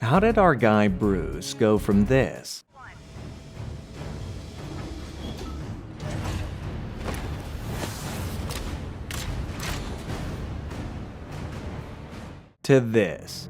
How did our guy Bruce go from this to this?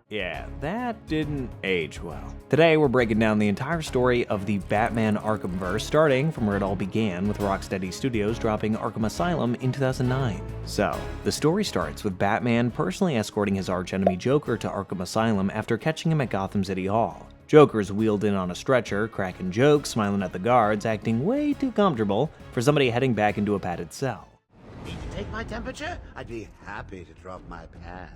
Yeah, that didn't age well. Today we're breaking down the entire story of the Batman Arkhamverse, starting from where it all began with Rocksteady Studios dropping Arkham Asylum in 2009. So, the story starts with Batman personally escorting his archenemy Joker to Arkham Asylum after catching him at Gotham City Hall. Joker's wheeled in on a stretcher, cracking jokes, smiling at the guards, acting way too comfortable for somebody heading back into a padded cell. Need to take my temperature? I'd be happy to drop my pants.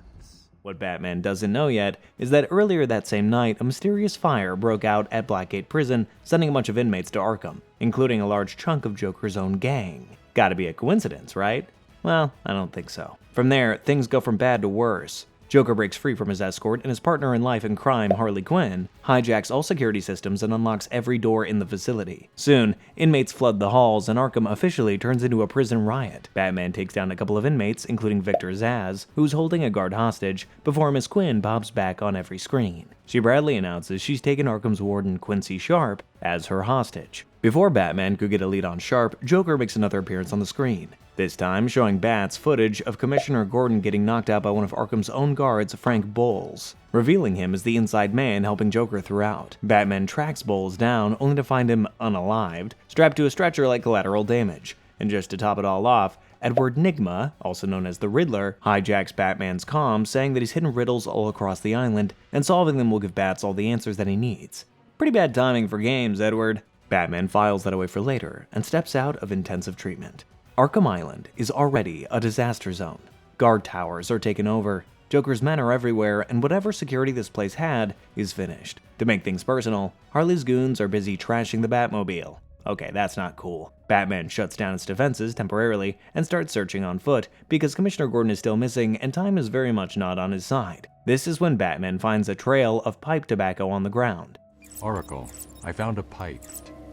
What Batman doesn't know yet is that earlier that same night, a mysterious fire broke out at Blackgate prison, sending a bunch of inmates to Arkham, including a large chunk of Joker's own gang. Gotta be a coincidence, right? Well, I don't think so. From there, things go from bad to worse. Joker breaks free from his escort, and his partner in life and crime, Harley Quinn, hijacks all security systems and unlocks every door in the facility. Soon, inmates flood the halls, and Arkham officially turns into a prison riot. Batman takes down a couple of inmates, including Victor Zsasz, who's holding a guard hostage, before Miss Quinn pops back on every screen. She proudly announces she's taken Arkham's warden, Quincy Sharp, as her hostage. Before Batman could get a lead on Sharp, Joker makes another appearance on the screen. This time showing Bats footage of Commissioner Gordon getting knocked out by one of Arkham's own guards, Frank Bowles, revealing him as the inside man helping Joker throughout. Batman tracks Bowles down, only to find him unalived, strapped to a stretcher like collateral damage. And just to top it all off, Edward Nygma, also known as the Riddler, hijacks Batman's comms, saying that he's hidden riddles all across the island, and solving them will give Bats all the answers that he needs. Pretty bad timing for games, Edward. Batman files that away for later, and steps out of intensive treatment. Arkham Island is already a disaster zone. Guard towers are taken over, Joker's men are everywhere, and whatever security this place had is finished. To make things personal, Harley's goons are busy trashing the Batmobile. Okay, that's not cool. Batman shuts down its defenses temporarily and starts searching on foot because Commissioner Gordon is still missing and time is very much not on his side. This is when Batman finds a trail of pipe tobacco on the ground. Oracle, I found a pipe.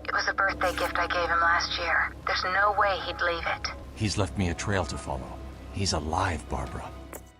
It was a birthday gift I gave him last year. There's no way he'd leave it. He's left me a trail to follow. He's alive, Barbara.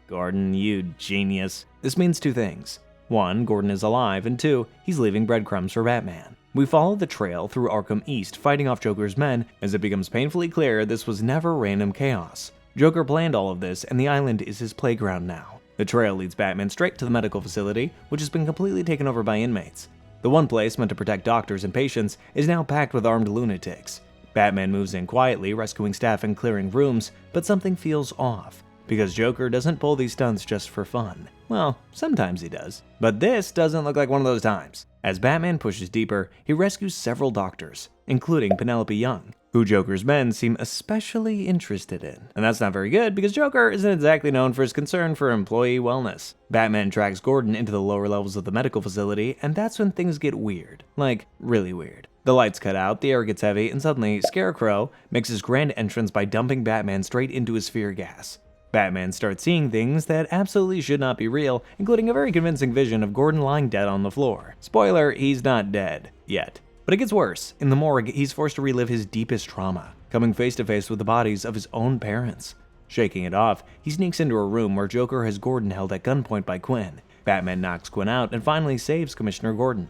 Gordon, you genius. This means two things. One, Gordon is alive, and two, he's leaving breadcrumbs for Batman. We follow the trail through Arkham East, fighting off Joker's men, as it becomes painfully clear this was never random chaos. Joker planned all of this, and the island is his playground now. The trail leads Batman straight to the medical facility, which has been completely taken over by inmates. The one place meant to protect doctors and patients is now packed with armed lunatics. Batman moves in quietly, rescuing staff and clearing rooms, but something feels off, because Joker doesn't pull these stunts just for fun. Well, sometimes he does, but this doesn't look like one of those times. As Batman pushes deeper, he rescues several doctors, including Penelope Young, who Joker's men seem especially interested in. And that's not very good, because Joker isn't exactly known for his concern for employee wellness. Batman tracks Gordon into the lower levels of the medical facility, and that's when things get weird. Like, really weird. The lights cut out, the air gets heavy, and suddenly, Scarecrow makes his grand entrance by dumping Batman straight into his fear gas. Batman starts seeing things that absolutely should not be real, including a very convincing vision of Gordon lying dead on the floor. Spoiler, he's not dead. Yet. But it gets worse. In the morgue, he's forced to relive his deepest trauma, coming face to face with the bodies of his own parents. Shaking it off, he sneaks into a room where Joker has Gordon held at gunpoint by Quinn. Batman knocks Quinn out and finally saves Commissioner Gordon.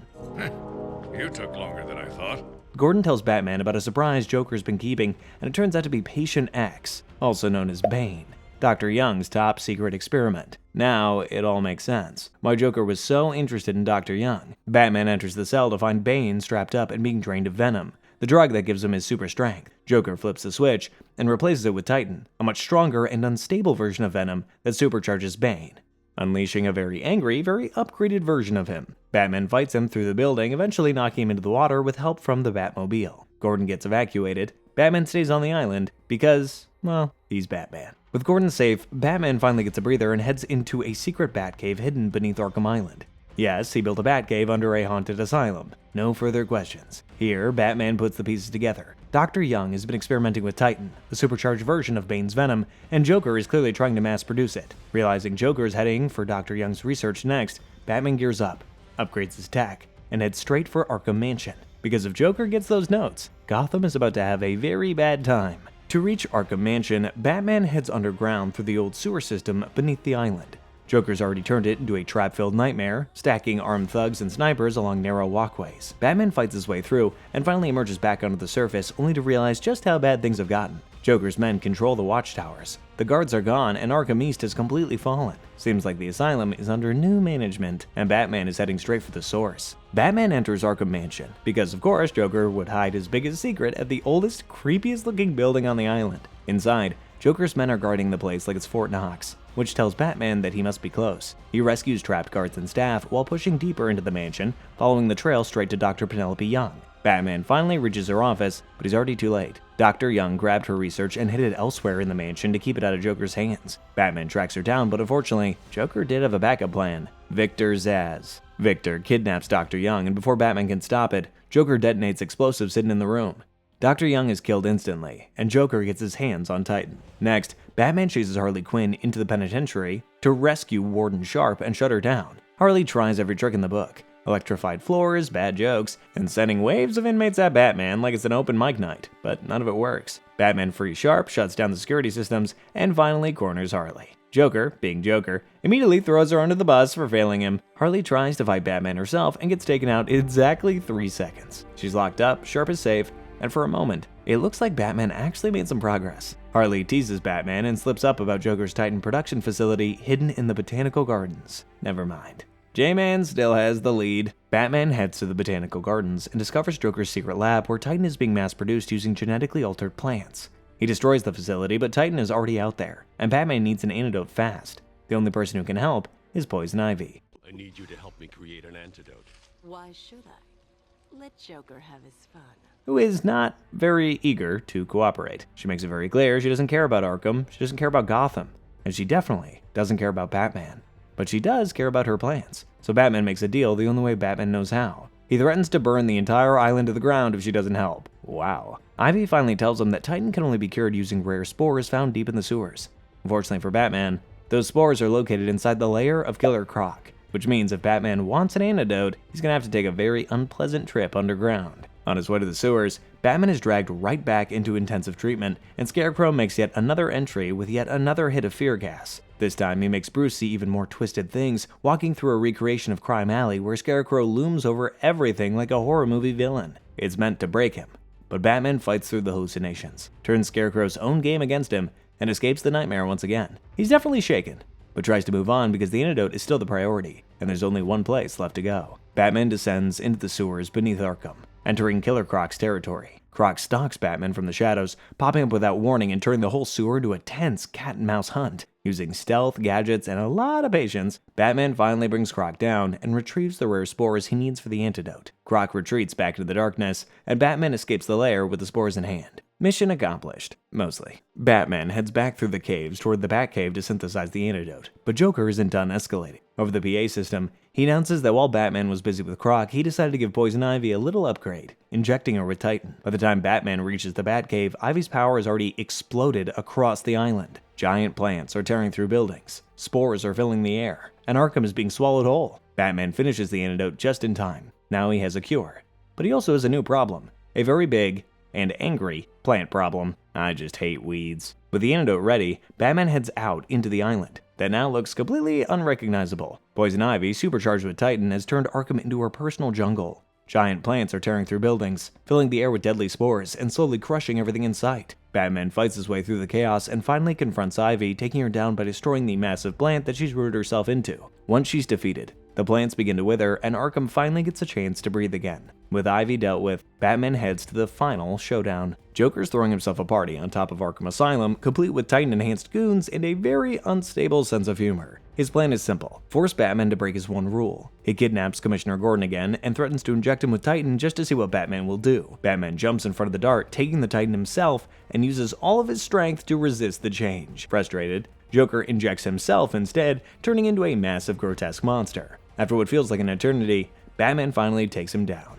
You took longer than I thought. Gordon tells Batman about a surprise Joker's been keeping, and it turns out to be Patient X, also known as Bane, Dr. Young's top secret experiment. Now, it all makes sense. Why Joker was so interested in Dr. Young. Batman enters the cell to find Bane strapped up and being drained of venom, the drug that gives him his super strength. Joker flips the switch and replaces it with Titan, a much stronger and unstable version of venom that supercharges Bane, unleashing a very angry, very upgraded version of him. Batman fights him through the building, eventually knocking him into the water with help from the Batmobile. Gordon gets evacuated. Batman stays on the island because, well, he's Batman. With Gordon safe, Batman finally gets a breather and heads into a secret Batcave hidden beneath Arkham Island. Yes, he built a Batcave under a haunted asylum. No further questions. Here, Batman puts the pieces together. Dr. Young has been experimenting with Titan, the supercharged version of Bane's venom, and Joker is clearly trying to mass produce it. Realizing Joker is heading for Dr. Young's research next, Batman gears up, upgrades his tech, and heads straight for Arkham Mansion. because if Joker gets those notes, Gotham is about to have a very bad time. To reach Arkham Mansion, Batman heads underground through the old sewer system beneath the island. Joker's already turned it into a trap-filled nightmare, stacking armed thugs and snipers along narrow walkways. Batman fights his way through and finally emerges back onto the surface, only to realize just how bad things have gotten. Joker's men control the watchtowers. The guards are gone and Arkham East has completely fallen. Seems like the Asylum is under new management and Batman is heading straight for the source. Batman enters Arkham Mansion because of course Joker would hide his biggest secret at the oldest, creepiest looking building on the island. Inside, Joker's men are guarding the place like it's Fort Knox, which tells Batman that he must be close. He rescues trapped guards and staff while pushing deeper into the mansion, following the trail straight to Dr. Penelope Young. Batman finally reaches her office, but he's already too late. Dr. Young grabbed her research and hid it elsewhere in the mansion to keep it out of Joker's hands. Batman tracks her down, but unfortunately, Joker did have a backup plan. Victor Zsasz. Victor kidnaps Dr. Young, and before Batman can stop it, Joker detonates explosives hidden in the room. Dr. Young is killed instantly, and Joker gets his hands on Titan. Next, Batman chases Harley Quinn into the penitentiary to rescue Warden Sharp and shut her down. Harley tries every trick in the book. Electrified floors, bad jokes, and sending waves of inmates at Batman like it's an open mic night, but none of it works. Batman frees Sharp, shuts down the security systems, and finally corners Harley. Joker, being Joker, immediately throws her under the bus for failing him. Harley tries to fight Batman herself and gets taken out in exactly 3 seconds. She's locked up, Sharp is safe, and for a moment, it looks like Batman actually made some progress. Harley teases Batman and slips up about Joker's Titan production facility hidden in the Botanical Gardens. Never mind. J-Man still has the lead. Batman heads to the Botanical Gardens and discovers Joker's secret lab where Titan is being mass-produced using genetically altered plants. He destroys the facility, but Titan is already out there, and Batman needs an antidote fast. The only person who can help is Poison Ivy. I need you to help me create an antidote. Why should I? Let Joker have his fun. Who is not very eager to cooperate. She makes it very clear she doesn't care about Arkham, she doesn't care about Gotham, and she definitely doesn't care about Batman. But she does care about her plans. So Batman makes a deal the only way Batman knows how. He threatens to burn the entire island to the ground if she doesn't help. Wow. Ivy finally tells him that Titan can only be cured using rare spores found deep in the sewers. Unfortunately for Batman, those spores are located inside the lair of Killer Croc, which means if Batman wants an antidote, he's gonna have to take a very unpleasant trip underground. On his way to the sewers, Batman is dragged right back into intensive treatment, and Scarecrow makes yet another entry with yet another hit of fear gas. This time, he makes Bruce see even more twisted things, walking through a recreation of Crime Alley where Scarecrow looms over everything like a horror movie villain. It's meant to break him, but Batman fights through the hallucinations, turns Scarecrow's own game against him, and escapes the nightmare once again. He's definitely shaken, but tries to move on because the antidote is still the priority, and there's only one place left to go. Batman descends into the sewers beneath Arkham, entering Killer Croc's territory. Croc stalks Batman from the shadows, popping up without warning and turning the whole sewer into a tense cat-and-mouse hunt. Using stealth, gadgets, and a lot of patience, Batman finally brings Croc down and retrieves the rare spores he needs for the antidote. Croc retreats back into the darkness, and Batman escapes the lair with the spores in hand. Mission accomplished. Mostly. Batman heads back through the caves toward the Batcave to synthesize the antidote, but Joker isn't done escalating. Over the PA system, he announces that while Batman was busy with Croc, he decided to give Poison Ivy a little upgrade, injecting her with Titan. By the time Batman reaches the Batcave, Ivy's power has already exploded across the island. Giant plants are tearing through buildings, spores are filling the air, and Arkham is being swallowed whole. Batman finishes the antidote just in time. Now he has a cure. But he also has a new problem. A very big and angry plant problem. I just hate weeds. With the antidote ready, Batman heads out into the island that now looks completely unrecognizable. Poison Ivy, supercharged with Titan, has turned Arkham into her personal jungle. Giant plants are tearing through buildings, filling the air with deadly spores and slowly crushing everything in sight. Batman fights his way through the chaos and finally confronts Ivy, taking her down by destroying the massive plant that she's rooted herself into. Once she's defeated, the plants begin to wither and Arkham finally gets a chance to breathe again. With Ivy dealt with, Batman heads to the final showdown. Joker's throwing himself a party on top of Arkham Asylum, complete with Titan-enhanced goons and a very unstable sense of humor. His plan is simple: force Batman to break his one rule. He kidnaps Commissioner Gordon again and threatens to inject him with Titan just to see what Batman will do. Batman jumps in front of the dart, taking the Titan himself, and uses all of his strength to resist the change. Frustrated, Joker injects himself instead, turning into a massive grotesque monster. After what feels like an eternity, Batman finally takes him down.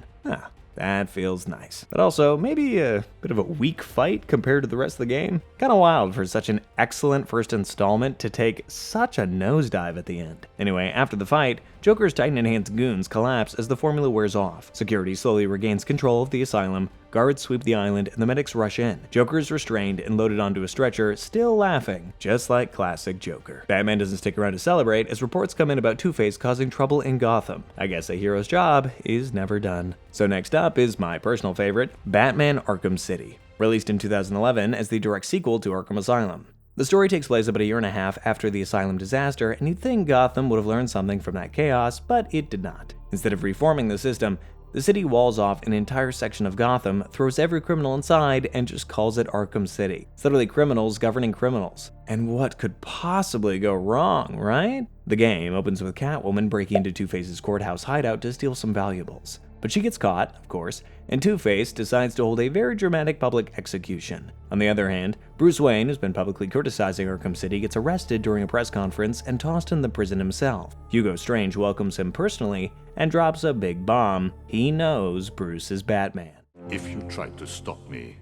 That feels nice. But also, maybe a bit of a weak fight compared to the rest of the game. Kinda wild for such an excellent first installment to take such a nosedive at the end. Anyway, after the fight, Joker's Titan-enhanced goons collapse as the formula wears off. Security slowly regains control of the asylum, guards sweep the island, and the medics rush in. Joker is restrained and loaded onto a stretcher, still laughing, just like classic Joker. Batman doesn't stick around to celebrate as reports come in about Two-Face causing trouble in Gotham. I guess a hero's job is never done. So next up is my personal favorite, Batman Arkham City. Released in 2011 as the direct sequel to Arkham Asylum. The story takes place about a year and a half after the Asylum disaster, and you'd think Gotham would have learned something from that chaos, but it did not. Instead of reforming the system, the city walls off an entire section of Gotham, throws every criminal inside, and just calls it Arkham City. It's literally criminals governing criminals. And what could possibly go wrong, right? The game opens with Catwoman breaking into Two-Face's courthouse hideout to steal some valuables. But she gets caught, of course, and Two-Face decides to hold a very dramatic public execution. On the other hand, Bruce Wayne, who's been publicly criticizing Arkham City, gets arrested during a press conference and tossed in the prison himself. Hugo Strange welcomes him personally and drops a big bomb. He knows Bruce is Batman. If you try to stop me,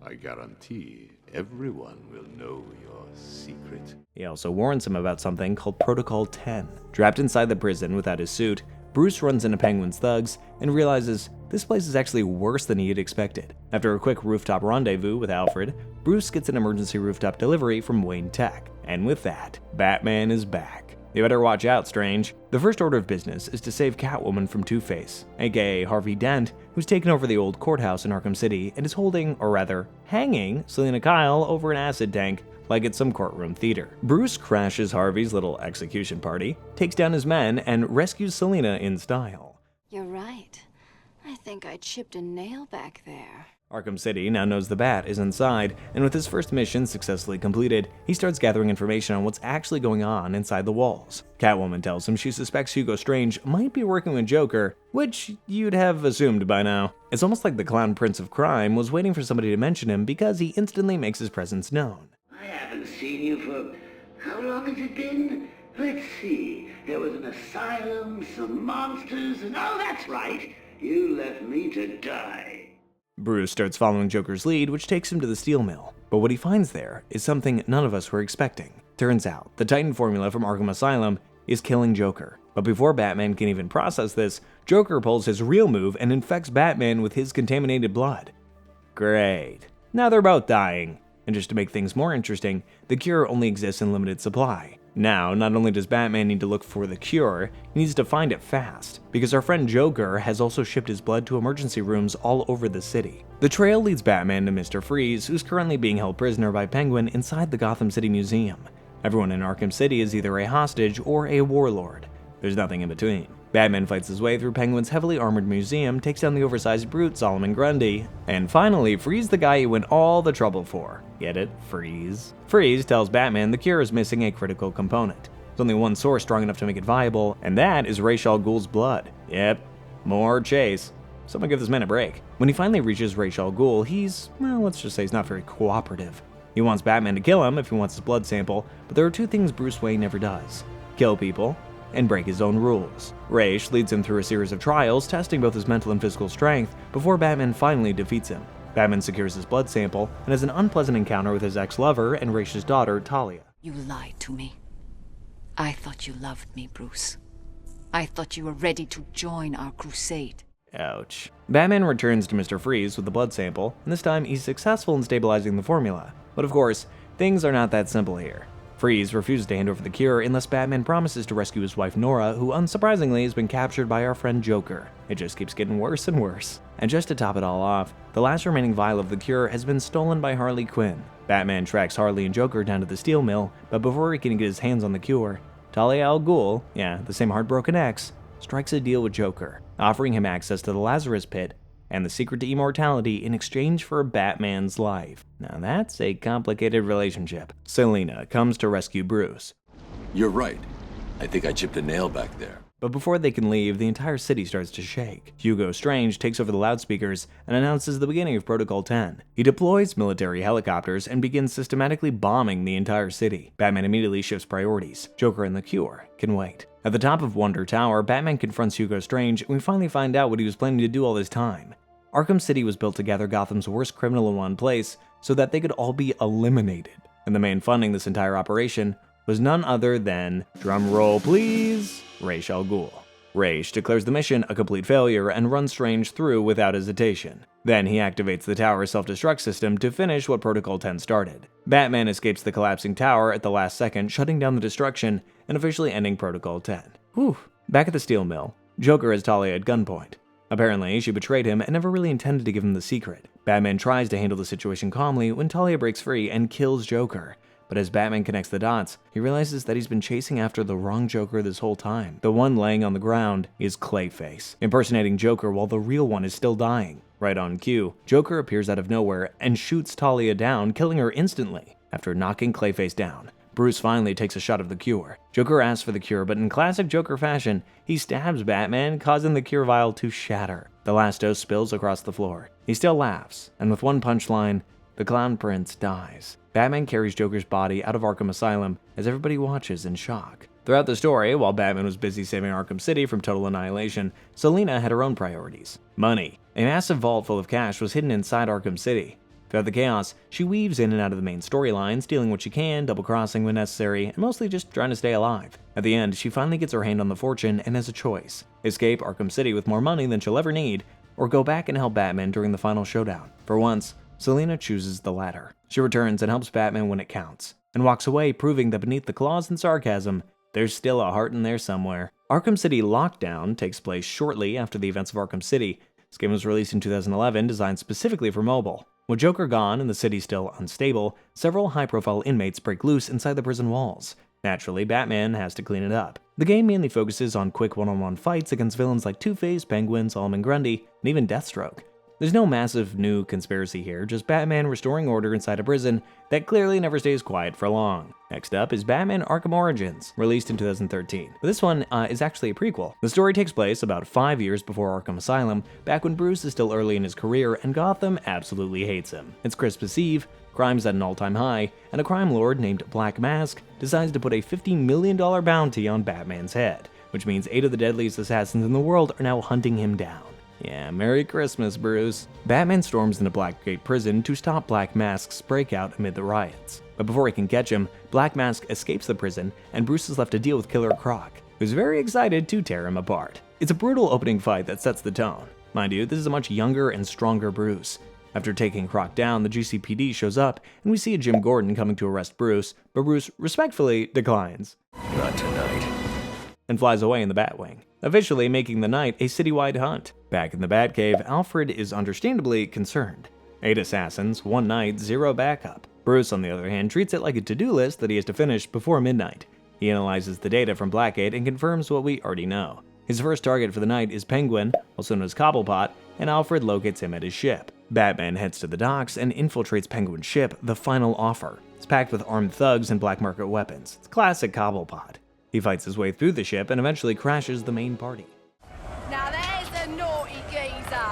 I guarantee everyone will know your secret. He also warns him about something called Protocol 10. Trapped inside the prison without his suit, Bruce runs into Penguin's thugs and realizes this place is actually worse than he had expected. After a quick rooftop rendezvous with Alfred, Bruce gets an emergency rooftop delivery from Wayne Tech. And with that, Batman is back. You better watch out, Strange. The first order of business is to save Catwoman from Two-Face, aka Harvey Dent, who's taken over the old courthouse in Arkham City and is holding, or rather, hanging, Selina Kyle over an acid tank like it's some courtroom theater. Bruce crashes Harvey's little execution party, takes down his men, and rescues Selina in style. You're right. I think I chipped a nail back there. Arkham City now knows the Bat is inside, and with his first mission successfully completed, he starts gathering information on what's actually going on inside the walls. Catwoman tells him she suspects Hugo Strange might be working with Joker, which you'd have assumed by now. It's almost like the Clown Prince of Crime was waiting for somebody to mention him because he instantly makes his presence known. I haven't seen you for... how long has it been? Let's see. There was an asylum, some monsters, and oh, that's right. You left me to die. Bruce starts following Joker's lead, which takes him to the steel mill. But what he finds there is something none of us were expecting. Turns out, the Titan formula from Arkham Asylum is killing Joker. But before Batman can even process this, Joker pulls his real move and infects Batman with his contaminated blood. Great. Now they're both dying. And just to make things more interesting, the cure only exists in limited supply. Now, not only does Batman need to look for the cure, he needs to find it fast, because our friend Joker has also shipped his blood to emergency rooms all over the city. The trail leads Batman to Mr. Freeze, who's currently being held prisoner by Penguin inside the Gotham City Museum. Everyone in Arkham City is either a hostage or a warlord. There's nothing in between. Batman fights his way through Penguin's heavily armored museum, takes down the oversized brute Solomon Grundy, and finally frees the guy he went all the trouble for. Get it? Freeze. Freeze tells Batman the cure is missing a critical component. There's only one source strong enough to make it viable, and that is Ra's al Ghul's blood. Yep, more chase. Someone give this man a break. When he finally reaches Ra's al Ghul, he's, well, let's just say he's not very cooperative. He wants Batman to kill him if he wants his blood sample, but there are two things Bruce Wayne never does: kill people and break his own rules. Ra's leads him through a series of trials, testing both his mental and physical strength, before Batman finally defeats him. Batman secures his blood sample and has an unpleasant encounter with his ex-lover and Ra's daughter, Talia. You lied to me. I thought you loved me, Bruce. I thought you were ready to join our crusade. Ouch. Batman returns to Mr. Freeze with the blood sample, and this time he's successful in stabilizing the formula. But of course, things are not that simple here. Freeze refuses to hand over the cure unless Batman promises to rescue his wife Nora, who unsurprisingly has been captured by our friend Joker. It just keeps getting worse and worse. And just to top it all off, the last remaining vial of the cure has been stolen by Harley Quinn. Batman tracks Harley and Joker down to the steel mill, but before he can get his hands on the cure, Talia al Ghul, the same heartbroken ex, strikes a deal with Joker, offering him access to the Lazarus Pit and the secret to immortality in exchange for Batman's life. Now that's a complicated relationship. Selina comes to rescue Bruce. You're right. I think I chipped a nail back there. But before they can leave, the entire city starts to shake. Hugo Strange takes over the loudspeakers and announces the beginning of Protocol 10. He deploys military helicopters and begins systematically bombing the entire city. Batman immediately shifts priorities. Joker and the cure can wait. At the top of Wonder Tower, Batman confronts Hugo Strange, and we finally find out what he was planning to do all this time. Arkham City was built to gather Gotham's worst criminal in one place so that they could all be eliminated. And the man funding this entire operation was none other than, drum roll please, Ra's al Ghul. Ra's declares the mission a complete failure and runs Strange through without hesitation. Then he activates the tower's self-destruct system to finish what Protocol 10 started. Batman escapes the collapsing tower at the last second, shutting down the destruction and officially ending Protocol 10. Whew. Back at the steel mill, Joker has Talia at gunpoint. Apparently, she betrayed him and never really intended to give him the secret. Batman tries to handle the situation calmly when Talia breaks free and kills Joker. But as Batman connects the dots, he realizes that he's been chasing after the wrong Joker this whole time. The one laying on the ground is Clayface, impersonating Joker while the real one is still dying. Right on cue, Joker appears out of nowhere and shoots Talia down, killing her instantly. After knocking Clayface down, Bruce finally takes a shot of the cure. Joker asks for the cure, but in classic Joker fashion, he stabs Batman, causing the cure vial to shatter. The last dose spills across the floor. He still laughs, and with one punchline, the Clown Prince dies. Batman carries Joker's body out of Arkham Asylum as everybody watches in shock. Throughout the story, while Batman was busy saving Arkham City from total annihilation, Selina had her own priorities. Money. A massive vault full of cash was hidden inside Arkham City. Throughout the chaos, she weaves in and out of the main storyline, stealing what she can, double-crossing when necessary, and mostly just trying to stay alive. At the end, she finally gets her hand on the fortune and has a choice: escape Arkham City with more money than she'll ever need, or go back and help Batman during the final showdown. For once, Selina chooses the latter. She returns and helps Batman when it counts, and walks away proving that beneath the claws and sarcasm, there's still a heart in there somewhere. Arkham City Lockdown takes place shortly after the events of Arkham City. This game was released in 2011, designed specifically for mobile. With Joker gone and the city still unstable, several high-profile inmates break loose inside the prison walls. Naturally, Batman has to clean it up. The game mainly focuses on quick one-on-one fights against villains like Two-Face, Penguin, Solomon Grundy, and even Deathstroke. There's no massive new conspiracy here, just Batman restoring order inside a prison that clearly never stays quiet for long. Next up is Batman Arkham Origins, released in 2013. But this one is actually a prequel. The story takes place about 5 years before Arkham Asylum, back when Bruce is still early in his career and Gotham absolutely hates him. It's Christmas Eve, crime's at an all-time high, and a crime lord named Black Mask decides to put a $50 million bounty on Batman's head, which means 8 of the deadliest assassins in the world are now hunting him down. Yeah, Merry Christmas, Bruce. Batman storms into Blackgate prison to stop Black Mask's breakout amid the riots. But before he can catch him, Black Mask escapes the prison, and Bruce is left to deal with Killer Croc, who's very excited to tear him apart. It's a brutal opening fight that sets the tone. Mind you, this is a much younger and stronger Bruce. After taking Croc down, the GCPD shows up, and we see a Jim Gordon coming to arrest Bruce, but Bruce respectfully declines. Not tonight. And flies away in the Batwing, officially making the night a citywide hunt. Back in the Batcave, Alfred is understandably concerned. 8 assassins, 1 night, 0 backup. Bruce, on the other hand, treats it like a to-do list that he has to finish before midnight. He analyzes the data from Blackgate and confirms what we already know. His first target for the night is Penguin, also known as Cobblepot, and Alfred locates him at his ship. Batman heads to the docks and infiltrates Penguin's ship, the Final Offer. It's packed with armed thugs and black market weapons. It's classic Cobblepot. He fights his way through the ship and eventually crashes the main party. Now there's a naughty geezer.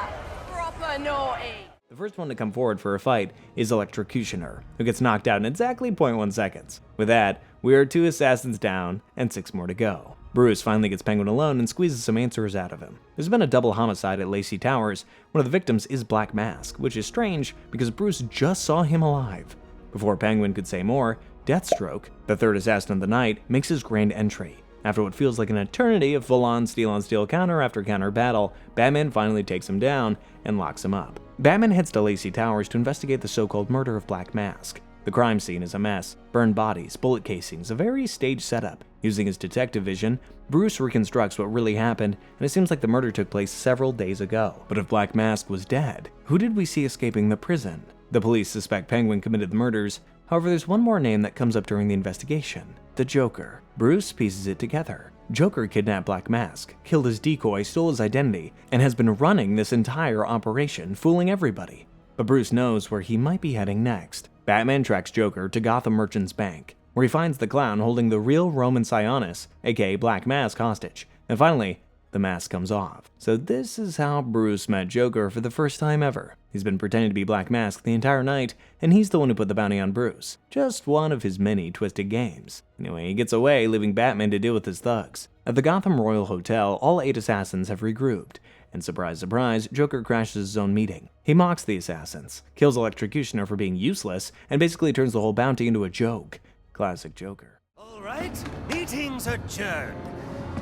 Proper naughty. The first one to come forward for a fight is Electrocutioner, who gets knocked out in exactly 0.1 seconds. With that, we are 2 assassins down and 6 more to go. Bruce finally gets Penguin alone and squeezes some answers out of him. There's been a double homicide at Lacey Towers. One of the victims is Black Mask, which is strange because Bruce just saw him alive. Before Penguin could say more, Deathstroke, the third assassin of the night, makes his grand entry. After what feels like an eternity of full-on steel-on-steel counter after counter battle, Batman finally takes him down and locks him up. Batman heads to Lacey Towers to investigate the so-called murder of Black Mask. The crime scene is a mess. Burned bodies, bullet casings, a very staged setup. Using his detective vision, Bruce reconstructs what really happened, and it seems like the murder took place several days ago. But if Black Mask was dead, who did we see escaping the prison? The police suspect Penguin committed the murders. However, there's one more name that comes up during the investigation: the Joker. Bruce pieces it together. Joker kidnapped Black Mask, killed his decoy, stole his identity, and has been running this entire operation, fooling everybody. But Bruce knows where he might be heading next. Batman tracks Joker to Gotham Merchants Bank, where he finds the clown holding the real Roman Sionis, aka Black Mask, hostage. And finally, the mask comes off. So this is how Bruce met Joker for the first time ever. He's been pretending to be Black Mask the entire night, and he's the one who put the bounty on Bruce. Just one of his many twisted games. Anyway, he gets away, leaving Batman to deal with his thugs. At the Gotham Royal Hotel, all 8 assassins have regrouped, and surprise, surprise, Joker crashes his own meeting. He mocks the assassins, kills Electrocutioner for being useless, and basically turns the whole bounty into a joke. Classic Joker. All right, meeting's adjourned.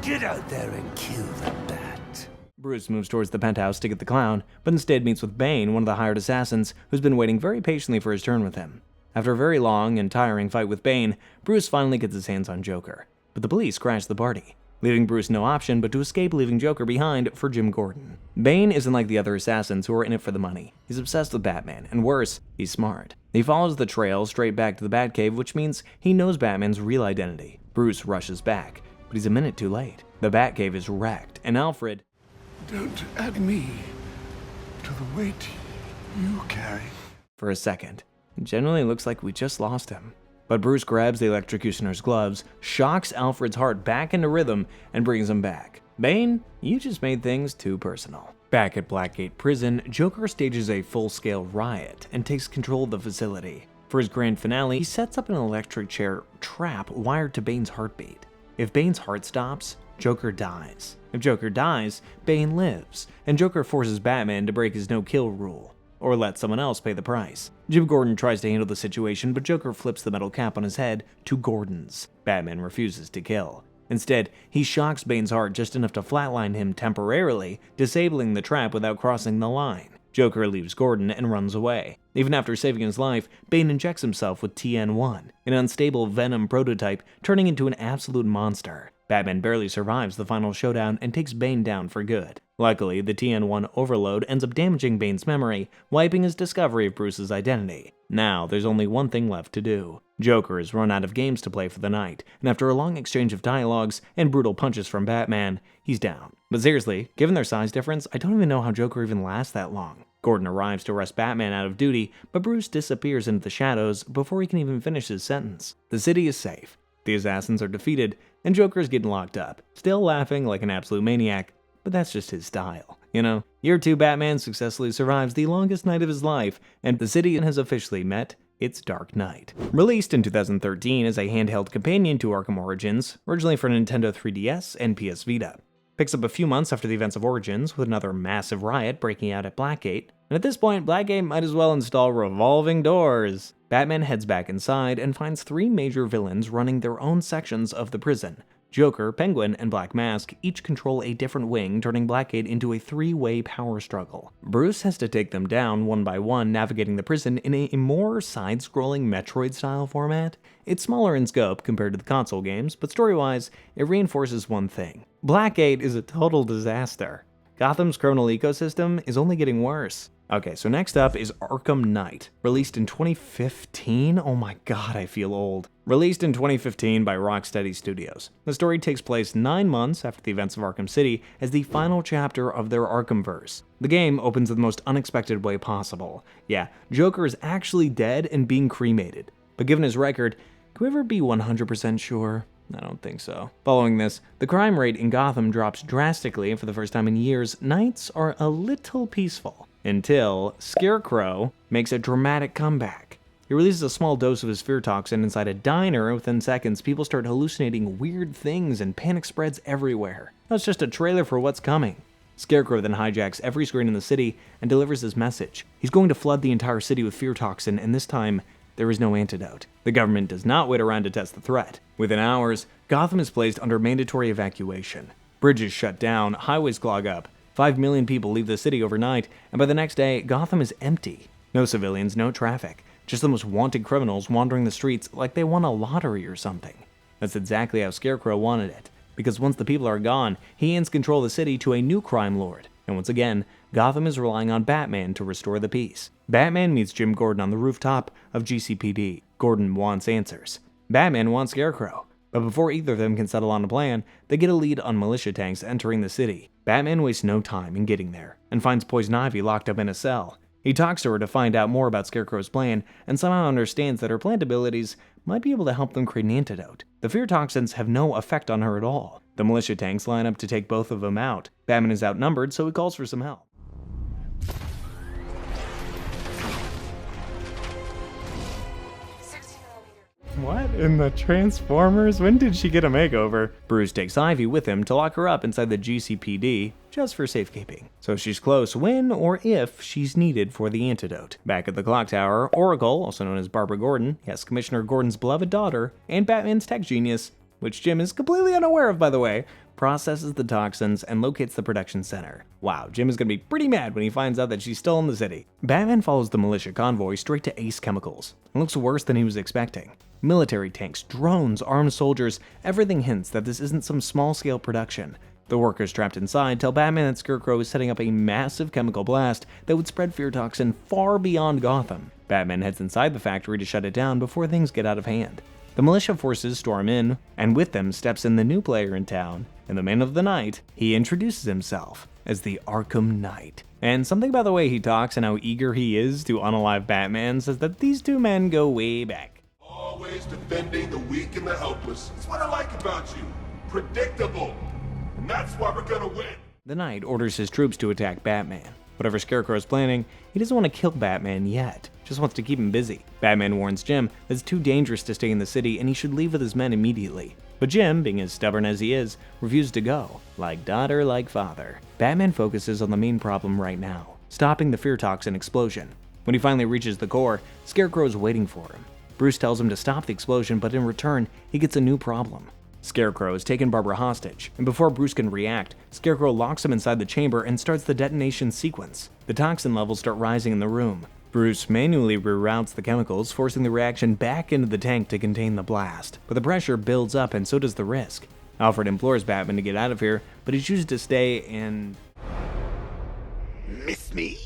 Get out there and kill the bat. Bruce moves towards the penthouse to get the clown, but instead meets with Bane, one of the hired assassins, who's been waiting very patiently for his turn with him. After a very long and tiring fight with Bane, Bruce finally gets his hands on Joker, but the police crash the party, leaving Bruce no option but to escape, leaving Joker behind for Jim Gordon. Bane isn't like the other assassins who are in it for the money. He's obsessed with Batman, and worse, he's smart. He follows the trail straight back to the Batcave, which means he knows Batman's real identity. Bruce rushes back, but he's a minute too late. The Batcave is wrecked, and Alfred... Don't add me to the weight you carry. For a second, it generally looks like we just lost him. But Bruce grabs the Electrocutioner's gloves, shocks Alfred's heart back into rhythm, and brings him back. Bane, you just made things too personal. Back at Blackgate Prison, Joker stages a full-scale riot and takes control of the facility. For his grand finale, he sets up an electric chair trap wired to Bane's heartbeat. If Bane's heart stops, Joker dies. If Joker dies, Bane lives, and Joker forces Batman to break his no-kill rule, or let someone else pay the price. Jim Gordon tries to handle the situation, but Joker flips the metal cap on his head to Gordon's. Batman refuses to kill. Instead, he shocks Bane's heart just enough to flatline him temporarily, disabling the trap without crossing the line. Joker leaves Gordon and runs away. Even after saving his life, Bane injects himself with TN1, an unstable venom prototype, turning into an absolute monster. Batman barely survives the final showdown and takes Bane down for good. Luckily, the TN1 overload ends up damaging Bane's memory, wiping his discovery of Bruce's identity. Now, there's only one thing left to do. Joker has run out of games to play for the night, and after a long exchange of dialogues and brutal punches from Batman, he's down. But seriously, given their size difference, I don't even know how Joker even lasts that long. Gordon arrives to arrest Batman out of duty, but Bruce disappears into the shadows before he can even finish his sentence. The city is safe. The assassins are defeated, and Joker's getting locked up, still laughing like an absolute maniac, but that's just his style. You know, Year 2 Batman successfully survives the longest night of his life, and the city has officially met its Dark Knight. Released in 2013 as a handheld companion to Arkham Origins, originally for Nintendo 3DS and PS Vita. Picks up a few months after the events of Origins, with another massive riot breaking out at Blackgate, and at this point, Blackgate might as well install revolving doors. Batman heads back inside and finds 3 major villains running their own sections of the prison. Joker, Penguin, and Black Mask each control a different wing, turning Blackgate into a 3-way power struggle. Bruce has to take them down one by one, navigating the prison in a more side-scrolling Metroid-style format. It's smaller in scope compared to the console games, but story-wise, it reinforces one thing. Blackgate is a total disaster. Gotham's criminal ecosystem is only getting worse. Okay, so next up is Arkham Knight, released in 2015. Oh my god, I feel old. Released in 2015 by Rocksteady Studios. The story takes place 9 months after the events of Arkham City as the final chapter of their Arkhamverse. The game opens in the most unexpected way possible. Yeah, Joker is actually dead and being cremated. But given his record, can we ever be 100% sure? I don't think so. Following this, the crime rate in Gotham drops drastically, and for the first time in years, nights are a little peaceful. Until Scarecrow makes a dramatic comeback. He releases a small dose of his fear toxin inside a diner, and within seconds, people start hallucinating weird things and panic spreads everywhere. That's just a trailer for what's coming. Scarecrow then hijacks every screen in the city and delivers his message. He's going to flood the entire city with fear toxin, and this time, there is no antidote. The government does not wait around to test the threat. Within hours, Gotham is placed under mandatory evacuation. Bridges shut down, highways clog up, 5 million people leave the city overnight, and by the next day, Gotham is empty. No civilians, no traffic, just the most wanted criminals wandering the streets like they won a lottery or something. That's exactly how Scarecrow wanted it, because once the people are gone, he hands control of the city to a new crime lord. And once again, Gotham is relying on Batman to restore the peace. Batman meets Jim Gordon on the rooftop of GCPD. Gordon wants answers. Batman wants Scarecrow. But before either of them can settle on a plan, they get a lead on militia tanks entering the city. Batman wastes no time in getting there, and finds Poison Ivy locked up in a cell. He talks to her to find out more about Scarecrow's plan, and somehow understands that her plant abilities might be able to help them create an antidote. The fear toxins have no effect on her at all. The militia tanks line up to take both of them out. Batman is outnumbered, so he calls for some help. What? in the Transformers? When did she get a makeover? Bruce takes Ivy with him to lock her up inside the GCPD, just for safekeeping. So she's close when or if she's needed for the antidote. Back at the clock tower, Oracle, also known as Barbara Gordon, yes, Commissioner Gordon's beloved daughter, and Batman's tech genius, which Jim is completely unaware of, by the way, processes the toxins and locates the production center. Wow, Jim is gonna be pretty mad when he finds out that she's still in the city. Batman follows the militia convoy straight to Ace Chemicals. It looks worse than he was expecting. Military tanks, drones, armed soldiers, everything hints that this isn't some small-scale production. The workers trapped inside tell Batman that Scarecrow is setting up a massive chemical blast that would spread fear toxin far beyond Gotham. Batman heads inside the factory to shut it down before things get out of hand. The militia forces storm in, and with them steps in the new player in town, and the man of the night. He introduces himself as the Arkham Knight. And something about the way he talks and how eager he is to unalive Batman says that these two men go way back. Always defending the weak and the helpless. It's what I like about you. Predictable. And that's why we're gonna win. The Knight orders his troops to attack Batman. Whatever Scarecrow is planning, he doesn't want to kill Batman yet, just wants to keep him busy. Batman warns Jim that it's too dangerous to stay in the city and he should leave with his men immediately. But Jim, being as stubborn as he is, refuses to go. Like daughter, like father. Batman focuses on the main problem right now, stopping the fear toxin explosion. When he finally reaches the core, Scarecrow is waiting for him. Bruce tells him to stop the explosion, but in return, he gets a new problem. Scarecrow has taken Barbara hostage, and before Bruce can react, Scarecrow locks him inside the chamber and starts the detonation sequence. The toxin levels start rising in the room. Bruce manually reroutes the chemicals, forcing the reaction back into the tank to contain the blast. But the pressure builds up and so does the risk. Alfred implores Batman to get out of here, but he chooses to stay and... Miss me?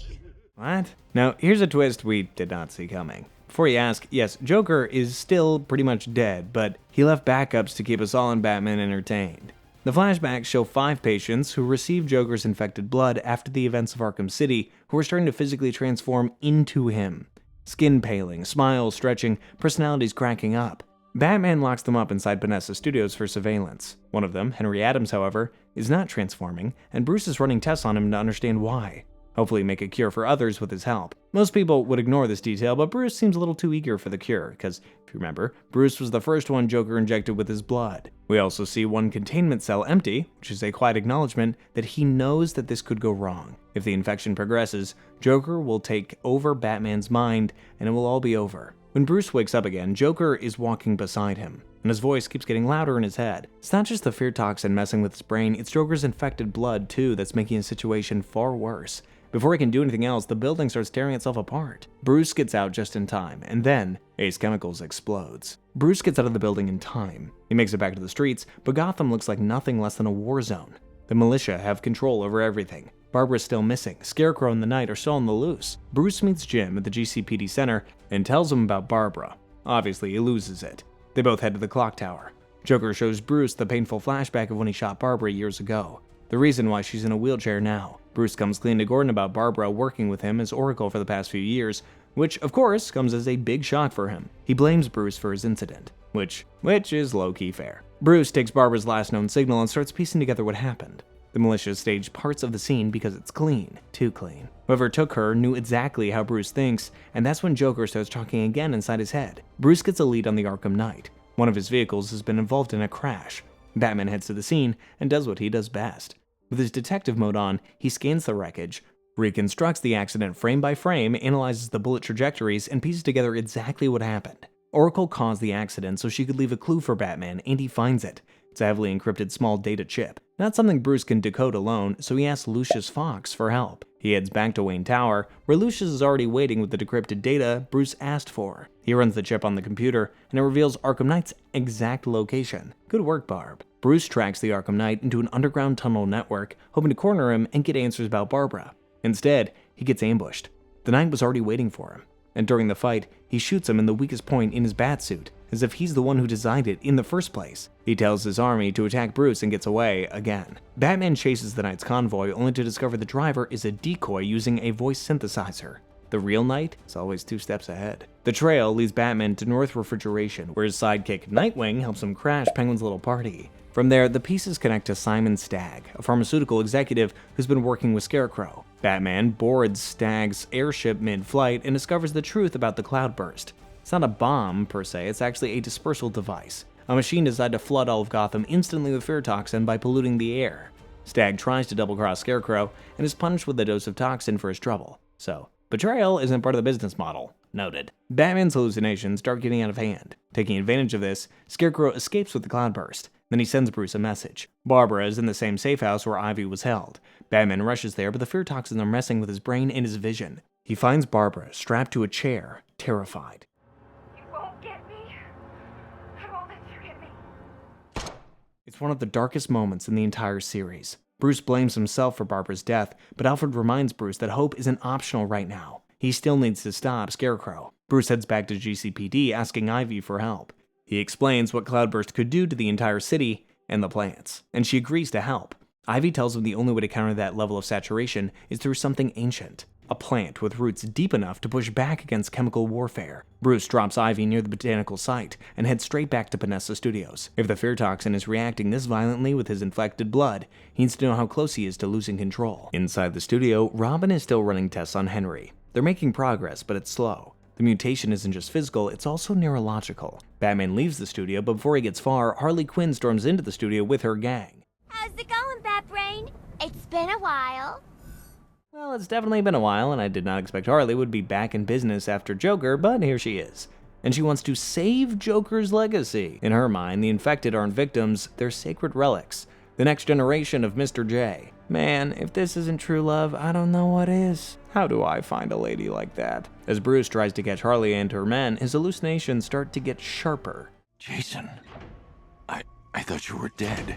What? Now, here's a twist we did not see coming. Before you ask, yes, Joker is still pretty much dead, but he left backups to keep us all in Batman entertained. The flashbacks show 5 patients who received Joker's infected blood after the events of Arkham City who are starting to physically transform into him. Skin paling, smiles stretching, personalities cracking up. Batman locks them up inside Panessa Studios for surveillance. One of them, Henry Adams, however, is not transforming, and Bruce is running tests on him to understand why. Hopefully make a cure for others with his help. Most people would ignore this detail, but Bruce seems a little too eager for the cure, because, if you remember, Bruce was the first one Joker injected with his blood. We also see one containment cell empty, which is a quiet acknowledgement that he knows that this could go wrong. If the infection progresses, Joker will take over Batman's mind, and it will all be over. When Bruce wakes up again, Joker is walking beside him, and his voice keeps getting louder in his head. It's not just the fear toxin messing with his brain, it's Joker's infected blood too that's making his situation far worse. Before he can do anything else, the building starts tearing itself apart. Bruce gets out just in time, and then Ace Chemicals explodes. Bruce gets out of the building in time. He makes it back to the streets, but Gotham looks like nothing less than a war zone. The militia have control over everything. Barbara's still missing. Scarecrow and the Knight are still on the loose. Bruce meets Jim at the GCPD center and tells him about Barbara. Obviously, he loses it. They both head to the clock tower. Joker shows Bruce the painful flashback of when he shot Barbara years ago. The reason why she's in a wheelchair now. Bruce comes clean to Gordon about Barbara working with him as Oracle for the past few years, which, of course, comes as a big shock for him. He blames Bruce for his incident, which is low-key fair. Bruce takes Barbara's last known signal and starts piecing together what happened. The militia staged parts of the scene because it's clean, too clean. Whoever took her knew exactly how Bruce thinks, and that's when Joker starts talking again inside his head. Bruce gets a lead on the Arkham Knight. One of his vehicles has been involved in a crash. Batman heads to the scene and does what he does best. With his detective mode on, he scans the wreckage, reconstructs the accident frame by frame, analyzes the bullet trajectories, and pieces together exactly what happened. Oracle caused the accident so she could leave a clue for Batman, and he finds it. It's a heavily encrypted small data chip. Not something Bruce can decode alone, so he asks Lucius Fox for help. He heads back to Wayne Tower, where Lucius is already waiting with the decrypted data Bruce asked for. He runs the chip on the computer, and it reveals Arkham Knight's exact location. Good work, Barb. Bruce tracks the Arkham Knight into an underground tunnel network, hoping to corner him and get answers about Barbara. Instead, he gets ambushed. The Knight was already waiting for him, and during the fight, he shoots him in the weakest point in his batsuit, as if he's the one who designed it in the first place. He tells his army to attack Bruce and gets away again. Batman chases the Knight's convoy only to discover the driver is a decoy using a voice synthesizer. The real Knight is always 2 steps ahead. The trail leads Batman to North Refrigeration, where his sidekick Nightwing helps him crash Penguin's little party. From there, the pieces connect to Simon Stagg, a pharmaceutical executive who's been working with Scarecrow. Batman boards Stagg's airship mid-flight and discovers the truth about the cloudburst. It's not a bomb, per se, it's actually a dispersal device. A machine designed to flood all of Gotham instantly with fear toxin by polluting the air. Stagg tries to double-cross Scarecrow and is punished with a dose of toxin for his trouble. So, betrayal isn't part of the business model. Noted. Batman's hallucinations start getting out of hand. Taking advantage of this, Scarecrow escapes with the Cloudburst. Then he sends Bruce a message. Barbara is in the same safe house where Ivy was held. Batman rushes there, but the fear toxins are messing with his brain and his vision. He finds Barbara strapped to a chair, terrified. You won't get me. I won't let you get me. It's one of the darkest moments in the entire series. Bruce blames himself for Barbara's death, but Alfred reminds Bruce that hope isn't optional right now. He still needs to stop Scarecrow. Bruce heads back to GCPD asking Ivy for help. He explains what Cloudburst could do to the entire city and the plants, and she agrees to help. Ivy tells him the only way to counter that level of saturation is through something ancient, a plant with roots deep enough to push back against chemical warfare. Bruce drops Ivy near the botanical site and heads straight back to Panessa Studios. If the fear toxin is reacting this violently with his infected blood, he needs to know how close he is to losing control. Inside the studio, Robin is still running tests on Henry. They're making progress, but it's slow. The mutation isn't just physical, it's also neurological. Batman leaves the studio, but before he gets far, Harley Quinn storms into the studio with her gang. How's it going, Batbrain? It's been a while. Well, it's definitely been a while, and I did not expect Harley would be back in business after Joker, but here she is. And she wants to save Joker's legacy. In her mind, the infected aren't victims, they're sacred relics. The next generation of Mr. J. Man, if this isn't true love, I don't know what is. How do I find a lady like that? As Bruce tries to catch Harley and her men, his hallucinations start to get sharper. Jason, I thought you were dead.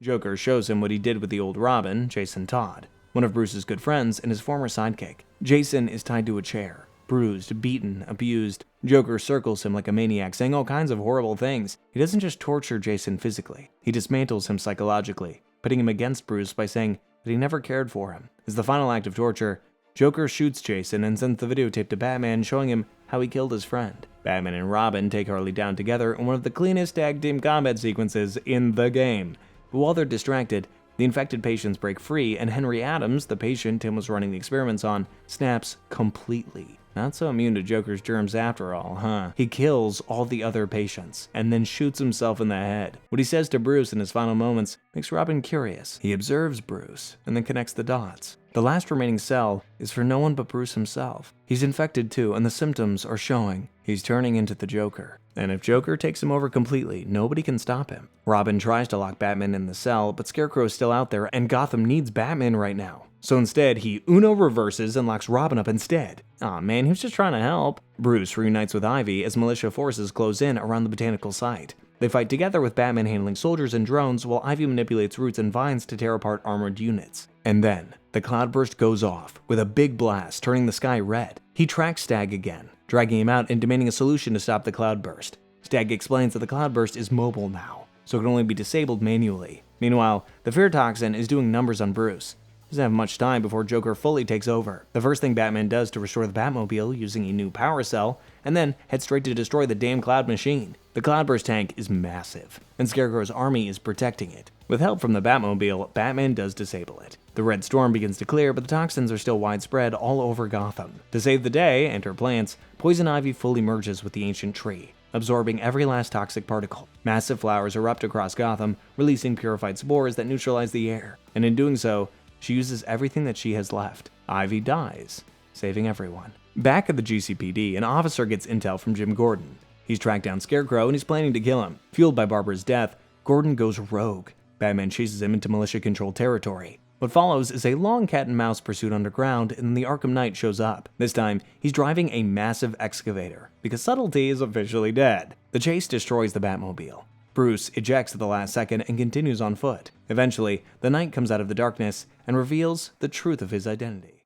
Joker shows him what he did with the old Robin, Jason Todd, one of Bruce's good friends and his former sidekick. Jason is tied to a chair, bruised, beaten, abused. Joker circles him like a maniac, saying all kinds of horrible things. He doesn't just torture Jason physically, he dismantles him psychologically, pitting him against Bruce by saying that he never cared for him. As the final act of torture, Joker shoots Jason and sends the videotape to Batman showing him how he killed his friend. Batman and Robin take Harley down together in one of the cleanest tag team combat sequences in the game. But while they're distracted, the infected patients break free and Henry Adams, the patient Tim was running the experiments on, snaps completely. Not so immune to Joker's germs after all, huh? He kills all the other patients, and then shoots himself in the head. What he says to Bruce in his final moments makes Robin curious. He observes Bruce, and then connects the dots. The last remaining cell is for no one but Bruce himself. He's infected too, and the symptoms are showing. He's turning into the Joker. And if Joker takes him over completely, nobody can stop him. Robin tries to lock Batman in the cell, but Scarecrow is still out there, and Gotham needs Batman right now. So instead, he Uno reverses and locks Robin up instead. Aw man, he was just trying to help. Bruce reunites with Ivy as militia forces close in around the botanical site. They fight together with Batman handling soldiers and drones while Ivy manipulates roots and vines to tear apart armored units. And then, the cloudburst goes off, with a big blast turning the sky red. He tracks Stagg again, dragging him out and demanding a solution to stop the cloudburst. Stagg explains that the cloudburst is mobile now, so it can only be disabled manually. Meanwhile, the fear toxin is doing numbers on Bruce. Doesn't have much time before Joker fully takes over. The first thing Batman does to restore the Batmobile using a new power cell, and then heads straight to destroy the damn Cloud machine. The Cloudburst tank is massive, and Scarecrow's army is protecting it. With help from the Batmobile, Batman does disable it. The Red Storm begins to clear, but the toxins are still widespread all over Gotham. To save the day, and her plants, Poison Ivy fully merges with the ancient tree, absorbing every last toxic particle. Massive flowers erupt across Gotham, releasing purified spores that neutralize the air, and in doing so, she uses everything that she has left. Ivy dies, saving everyone. Back at the GCPD, an officer gets intel from Jim Gordon. He's tracked down Scarecrow and he's planning to kill him. Fueled by Barbara's death, Gordon goes rogue. Batman chases him into militia-controlled territory. What follows is a long cat-and-mouse pursuit underground, and then the Arkham Knight shows up. This time, he's driving a massive excavator, because Subtlety is officially dead. The chase destroys the Batmobile. Bruce ejects at the last second and continues on foot. Eventually, the Knight comes out of the darkness and reveals the truth of his identity.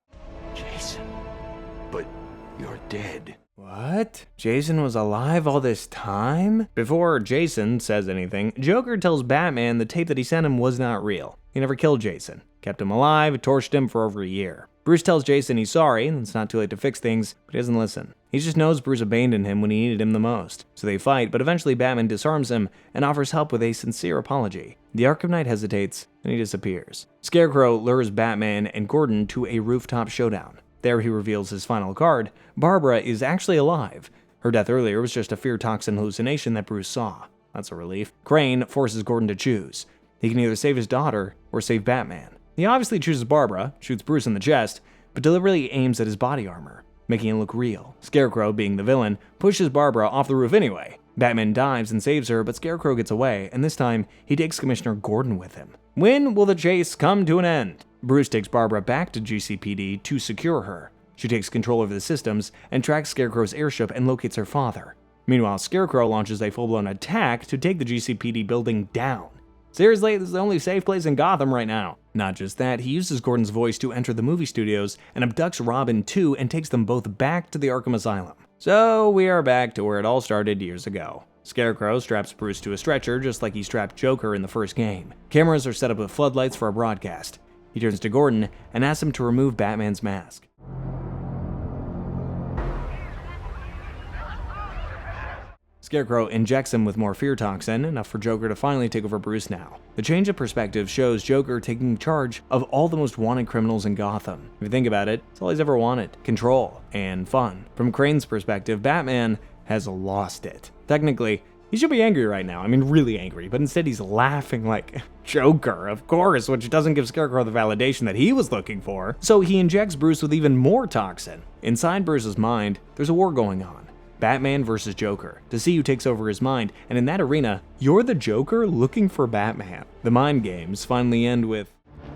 Jason, but you're dead. What? Jason was alive all this time? Before Jason says anything, Joker tells Batman the tape that he sent him was not real. He never killed Jason, kept him alive, torched him for over a year. Bruce tells Jason he's sorry and it's not too late to fix things, but he doesn't listen. He just knows Bruce abandoned him when he needed him the most. So they fight, but eventually Batman disarms him and offers help with a sincere apology. The Arkham Knight hesitates, and he disappears. Scarecrow lures Batman and Gordon to a rooftop showdown. There he reveals his final card. Barbara is actually alive. Her death earlier was just a fear toxin hallucination that Bruce saw. That's a relief. Crane forces Gordon to choose. He can either save his daughter or save Batman. He obviously chooses Barbara, shoots Bruce in the chest, but deliberately aims at his body armor, making it look real. Scarecrow, being the villain, pushes Barbara off the roof anyway. Batman dives and saves her, but Scarecrow gets away, and this time he takes Commissioner Gordon with him. When will the chase come to an end? Bruce takes Barbara back to GCPD to secure her. She takes control over the systems and tracks Scarecrow's airship and locates her father. Meanwhile, Scarecrow launches a full-blown attack to take the GCPD building down. Seriously, this is the only safe place in Gotham right now. Not just that, he uses Gordon's voice to enter the movie studios and abducts Robin too and takes them both back to the Arkham Asylum. So we are back to where it all started years ago. Scarecrow straps Bruce to a stretcher just like he strapped Joker in the first game. Cameras are set up with floodlights for a broadcast. He turns to Gordon and asks him to remove Batman's mask. Scarecrow injects him with more fear toxin, enough for Joker to finally take over Bruce now. The change of perspective shows Joker taking charge of all the most wanted criminals in Gotham. If you think about it, it's all he's ever wanted: control and fun. From Crane's perspective, Batman has lost it. Technically, he should be angry right now. I mean, really angry, but instead he's laughing like Joker, of course, which doesn't give Scarecrow the validation that he was looking for. So he injects Bruce with even more toxin. Inside Bruce's mind, there's a war going on. Batman versus Joker, to see who takes over his mind, and in that arena, you're the Joker looking for Batman. The mind games finally end with,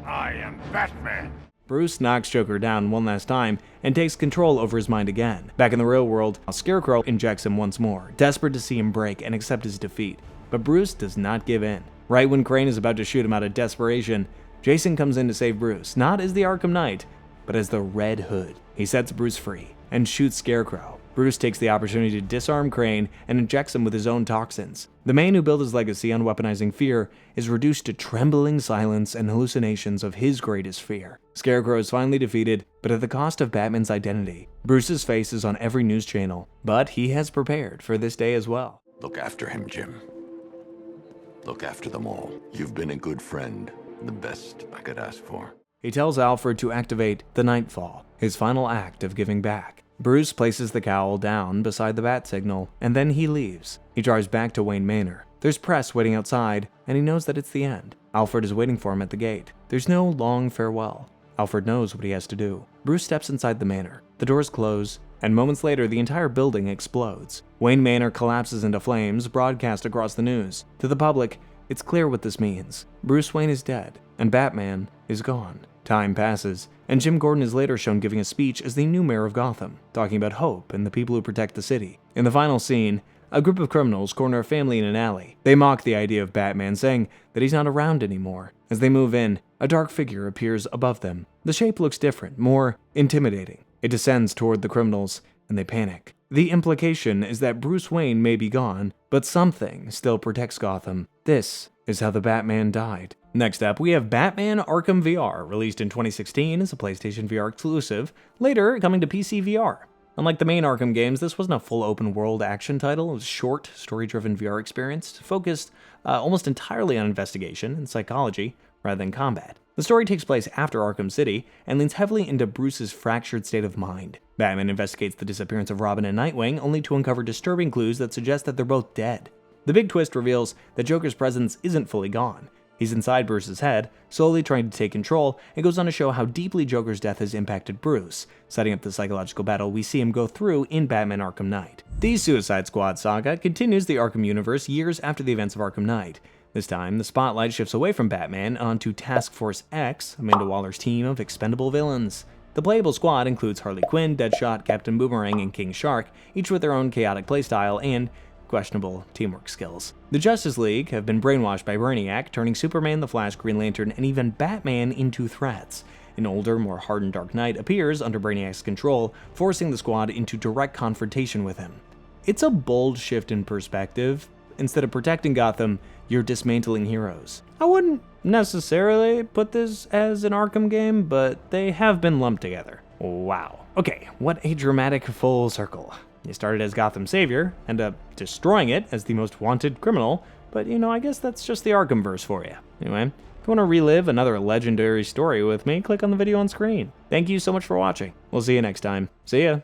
I am Batman. Bruce knocks Joker down one last time and takes control over his mind again. Back in the real world, Scarecrow injects him once more, desperate to see him break and accept his defeat. But Bruce does not give in. Right when Crane is about to shoot him out of desperation, Jason comes in to save Bruce, not as the Arkham Knight, but as the Red Hood. He sets Bruce free and shoots Scarecrow. Bruce takes the opportunity to disarm Crane and injects him with his own toxins. The man who built his legacy on weaponizing fear is reduced to trembling silence and hallucinations of his greatest fear. Scarecrow is finally defeated, but at the cost of Batman's identity. Bruce's face is on every news channel, but he has prepared for this day as well. Look after him, Jim. Look after them all. You've been a good friend, the best I could ask for. He tells Alfred to activate the Nightfall, his final act of giving back. Bruce places the cowl down beside the bat signal, and then he leaves. He drives back to Wayne Manor. There's press waiting outside, and he knows that it's the end. Alfred is waiting for him at the gate. There's no long farewell. Alfred knows what he has to do. Bruce steps inside the manor. The doors close, and moments later, the entire building explodes. Wayne Manor collapses into flames, broadcast across the news. To the public, it's clear what this means. Bruce Wayne is dead, and Batman is gone. Time passes, and Jim Gordon is later shown giving a speech as the new mayor of Gotham, talking about hope and the people who protect the city. In the final scene, a group of criminals corner a family in an alley. They mock the idea of Batman, saying that he's not around anymore. As they move in, a dark figure appears above them. The shape looks different, more intimidating. It descends toward the criminals, and they panic. The implication is that Bruce Wayne may be gone, but something still protects Gotham. This is how the Batman died. Next up, we have Batman Arkham VR, released in 2016 as a PlayStation VR exclusive, later coming to PC VR. Unlike the main Arkham games, this wasn't a full open-world action title. It was a short, story-driven VR experience, focused almost entirely on investigation and psychology rather than combat. The story takes place after Arkham City and leans heavily into Bruce's fractured state of mind. Batman investigates the disappearance of Robin and Nightwing, only to uncover disturbing clues that suggest that they're both dead. The big twist reveals that Joker's presence isn't fully gone. He's inside Bruce's head, slowly trying to take control, and goes on to show how deeply Joker's death has impacted Bruce, setting up the psychological battle we see him go through in Batman Arkham Knight. The Suicide Squad saga continues the Arkham universe years after the events of Arkham Knight. This time, the spotlight shifts away from Batman onto Task Force X, Amanda Waller's team of expendable villains. The playable squad includes Harley Quinn, Deadshot, Captain Boomerang, and King Shark, each with their own chaotic playstyle and questionable teamwork skills. The Justice League have been brainwashed by Brainiac, turning Superman, the Flash, Green Lantern, and even Batman into threats. An older, more hardened Dark Knight appears under Brainiac's control, forcing the squad into direct confrontation with him. It's a bold shift in perspective. Instead of protecting Gotham, you're dismantling heroes. I wouldn't necessarily put this as an Arkham game, but they have been lumped together. Wow. Okay, what a dramatic full circle. You started as Gotham's savior, end up destroying it as the most wanted criminal, but I guess that's just the Arkhamverse for you. Anyway, if you want to relive another legendary story with me, click on the video on screen. Thank you so much for watching. We'll see you next time. See ya!